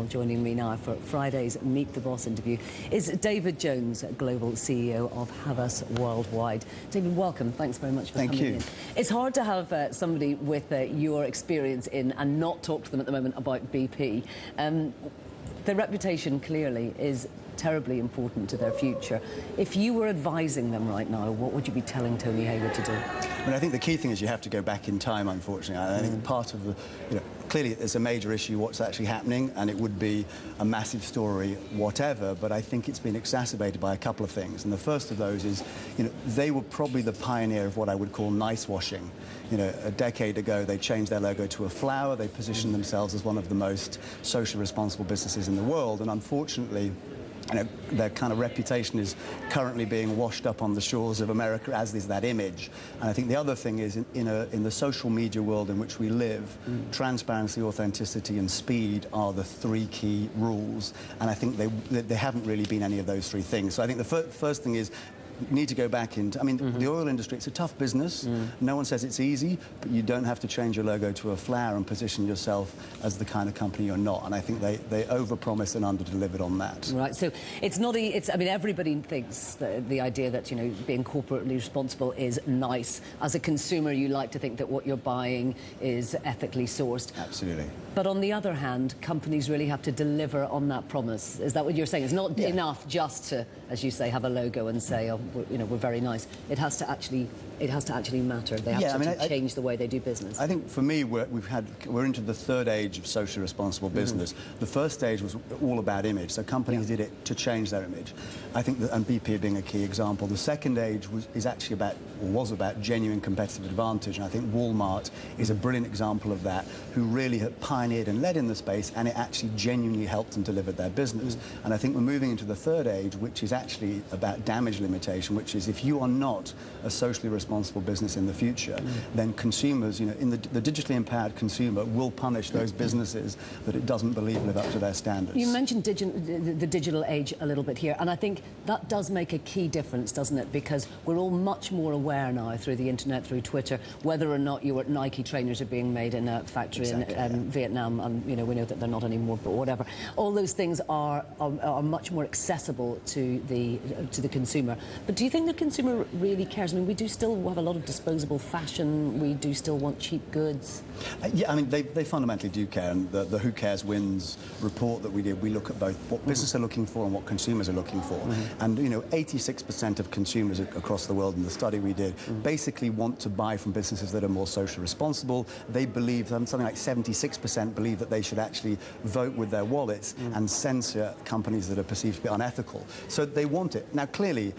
Well, joining me now for Friday's Meet the Boss interview is David Jones, Global CEO of Havas Worldwide. David, welcome. Thanks very much for coming in. It's hard to have somebody with your experience in and not talk to them at the moment about BP. Their reputation clearly is terribly important to their future. If you were advising them right now, what would you be telling Tony Hayward to do? I mean, I think the key thing is you have to go back in time, unfortunately. I think part of the, clearly it's a major issue what's actually happening, and it would be a massive story, whatever, but I think it's been exacerbated by a couple of things. And the first of those is, they were probably the pioneer of what I would call nice washing. A decade ago, they changed their logo to a flower. They positioned themselves as one of the most socially responsible businesses in the world, and unfortunately, their kind of reputation is currently being washed up on the shores of America, as is that image. And I think the other thing is, in the social media world in which we live, transparency, authenticity and speed are the three key rules. And I think they haven't really been any of those three things. So I think the first thing is, need to go back into, the oil industry, it's a tough business. No one says it's easy, but you don't have to change your logo to a flower and position yourself as the kind of company you're not. And I think they overpromised and underdelivered on that. Right, so it's not, everybody thinks that the idea that, being corporately responsible is nice. As a consumer, you like to think that what you're buying is ethically sourced. Absolutely. But on the other hand, companies really have to deliver on that promise. Is that what you're saying? It's not enough just to, as you say, have a logo and say, oh, we're very nice. It has to actually matter. They have to change the way they do business. I think for me, we're into the third age of socially responsible business. The first stage was all about image, so companies did it to change their image. I think that, and BP being a key example. The second age was about genuine competitive advantage, and I think Walmart is a brilliant example of that, who really had pioneered and led in the space, and it actually genuinely helped and delivered their business. And I think we're moving into the third age, which is actually about damage limitation, which is if you are not a socially responsible business in the future, then consumers, the digitally empowered consumer will punish those businesses that it doesn't believe live up to their standards. You mentioned the digital age a little bit here, and I think that does make a key difference, doesn't it? Because we're all much more aware now through the internet, through Twitter, whether or not your Nike trainers are being made in a factory in Vietnam, and we know that they're not anymore, but whatever. All those things are much more accessible to the consumer. But do you think the consumer really cares? I mean, we do still have a lot of disposable fashion. We do still want cheap goods. They fundamentally do care, and the Who Cares Wins report that we did, we look at both what businesses are looking for and what consumers are looking for. And 86% of consumers across the world in the study we did basically want to buy from businesses that are more socially responsible. They believe, something like 76% believe that they should actually vote with their wallets and censor companies that are perceived to be unethical. So they want it. Now, clearly,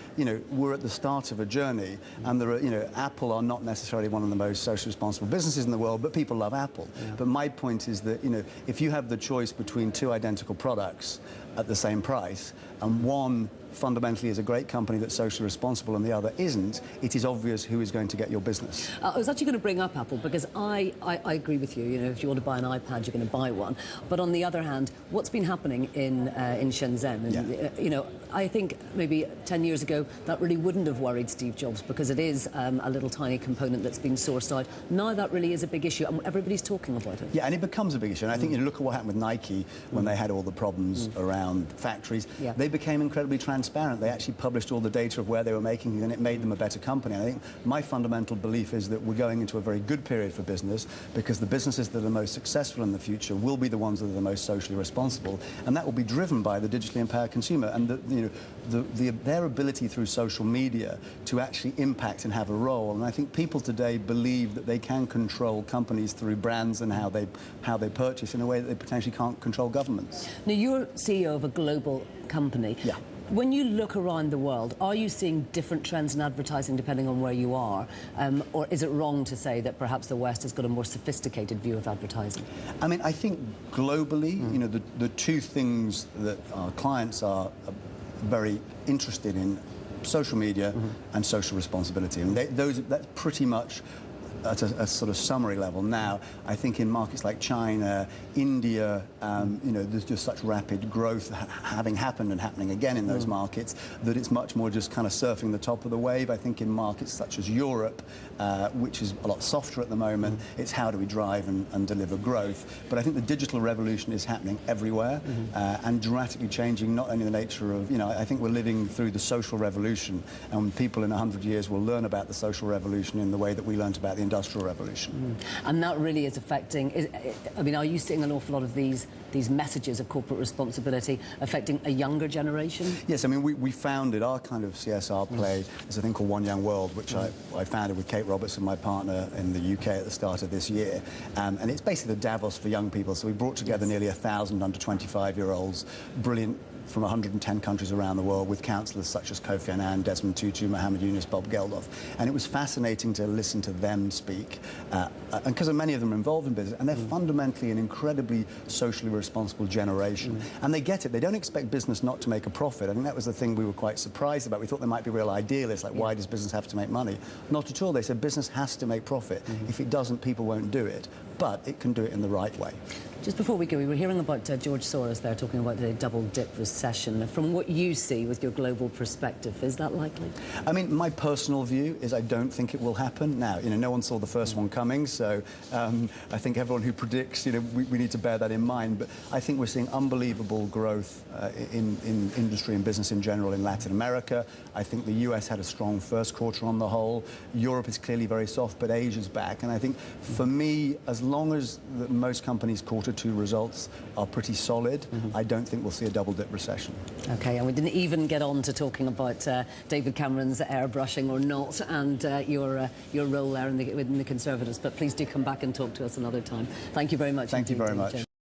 we're at the start of a journey, and there are, Apple are not necessarily one of the most socially responsible businesses in the world, but people love Apple. But my point is that, if you have the choice between two identical products at the same price, and one fundamentally is a great company that's socially responsible and the other isn't, it is obvious who is going to get your business. I was actually going to bring up Apple, because I agree with you. If you want to buy an iPad, you're going to buy one. But on the other hand, what's been happening in Shenzhen, and, I think maybe 10 years ago that really wouldn't have worried Steve Jobs, because it is a little tiny component that's been sourced out. Now that really is a big issue, and everybody's talking about it. Yeah, and it becomes a big issue. And I think, look at what happened with Nike when they had all the problems around factories. They became incredibly transparent. They actually published all the data of where they were making, and it made them a better company. And I think my fundamental belief is that we're going into a very good period for business, because the businesses that are most successful in the future will be the ones that are the most socially responsible, and that will be driven by the digitally empowered consumer and their ability through social media to actually impact and have a role. And I think people today believe that they can control companies through brands and how they purchase in a way that they potentially can't control governments. Now, you're CEO of a global company. Yeah. When you look around the world, are you seeing different trends in advertising depending on where you are? Or is it wrong to say that perhaps the West has got a more sophisticated view of advertising? I think globally, the two things that our clients are very interested in, social media and social responsibility. And that's pretty much at a sort of summary level now, I think in markets like China, India, you know, there's just such rapid growth having happened and happening again in those markets that it's much more just kind of surfing the top of the wave. I think in markets such as Europe, which is a lot softer at the moment, it's how do we drive and deliver growth. But I think the digital revolution is happening everywhere and dramatically changing not only the nature of, you know, I think we're living through the social revolution, and people in 100 years will learn about the social revolution in the way that we learned about the Industrial Revolution. And that really is affecting, I mean, are you seeing an awful lot of these messages of corporate responsibility affecting a younger generation? Yes, I mean, we founded our kind of CSR play as a thing called One Young World, which I founded with Kate Robertson, my partner in the UK at the start of this year. And it's basically the Davos for young people. So we brought together nearly 1,000 under 25-year-olds, brilliant from 110 countries around the world, with councillors such as Kofi Annan, Desmond Tutu, Mohammed Yunus, Bob Geldof. And it was fascinating to listen to them speak, and because many of them are involved in business, and they're fundamentally an incredibly socially responsible generation. And they get it. They don't expect business not to make a profit. I think that was the thing we were quite surprised about. We thought they might be real idealists, like why does business have to make money? Not at all. They said business has to make profit. If it doesn't, people won't do it. But it can do it in the right way. Just before we go, we were hearing about George Soros there talking about the double-dip recession. From what you see with your global perspective, is that likely? I mean, my personal view is I don't think it will happen. Now, you know, no one saw the first one coming, so I think everyone who predicts, you know, we need to bear that in mind. But I think we're seeing unbelievable growth in industry and business in general in Latin America. I think the US had a strong first quarter on the whole. Europe is clearly very soft, but Asia's back. And I think, for me, as long as most companies' quarter two results are pretty solid, I don't think we'll see a double-dip recession. OK, and we didn't even get on to talking about David Cameron's airbrushing or not, and your role there within the Conservatives. But please do come back and talk to us another time. Thank you very much. Thank you very much.